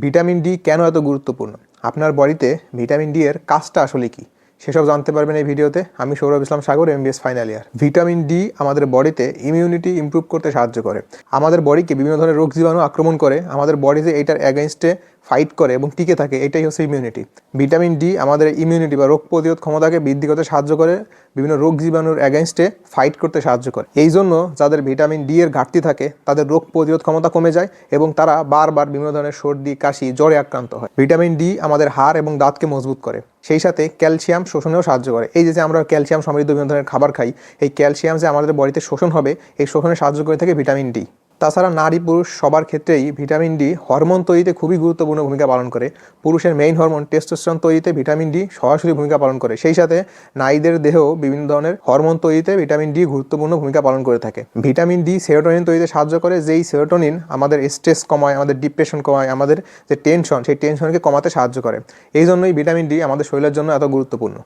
Vitamin D কেন এত গুরুত্বপূর্ণ? আপনার বডিতে ভিটামিন ডি এর কাজটা আসলে কি সেসব জানতে পারবেন এই ভিডিওতে। আমি Sourav Islam Sagar, MBBS final year. Vitamin D আমাদের বডিতে ইমিউনিটি ইমপ্রুভ করতে সাহায্য করে। আমাদের বডিকে বিভিন্ন ধরনের রোগ জীবাণু আক্রমণ করে আমাদের বডিতে এইটার অ্যাগেনস্টে ফাইট করে এবং টিকে থাকে, এটাই হচ্ছে ইমিউনিটি। ভিটামিন ডি আমাদের ইমিউনিটি বা রোগ প্রতিরোধ ক্ষমতাকে বৃদ্ধি করতে সাহায্য করে, বিভিন্ন রোগ জীবাণুর অ্যাগেনস্টে ফাইট করতে সাহায্য করে। এই জন্য যাদের ভিটামিন ডি এর ঘাটতি থাকে তাদের রোগ প্রতিরোধ ক্ষমতা কমে যায় এবং তারা বারবার বিভিন্ন ধরনের সর্দি, কাশি, জ্বরে আক্রান্ত হয়। ভিটামিন ডি আমাদের হাড় এবং দাঁতকে মজবুত করে, সেই সাথে ক্যালসিয়াম শোষণেও সাহায্য করে। এই যে আমরা ক্যালসিয়াম সমৃদ্ধ বিভিন্ন ধরনের খাবার খাই, এই ক্যালসিয়াম যে আমাদের বডিতে শোষণ হবে, এই শোষণে সাহায্য করে থাকে ভিটামিন ডি। তাছাড়া নারী পুরুষ সবার ক্ষেত্রেই ভিটামিন ডি হরমোন তৈরিতে খুবই গুরুত্বপূর্ণ ভূমিকা পালন করে। পুরুষের মেইন হরমোন টেস্টোস্টেরন তৈরিতে ভিটামিন ডি সরাসরি ভূমিকা পালন করে, সেই সাথে নারীদের দেহেও বিভিন্ন ধরনের হরমোন তৈরিতে ভিটামিন ডি গুরুত্বপূর্ণ ভূমিকা পালন করে থাকে। ভিটামিন ডি সেরোটোনিন তৈরিতে সাহায্য করে, যেই সেরোটোনিন আমাদের স্ট্রেস কমায়, আমাদের ডিপ্রেশন কমায়, আমাদের যে টেনশন, সেই টেনশনকে কমাতে সাহায্য করে। এই জন্যই ভিটামিন ডি আমাদের শরীরের জন্য এত গুরুত্বপূর্ণ।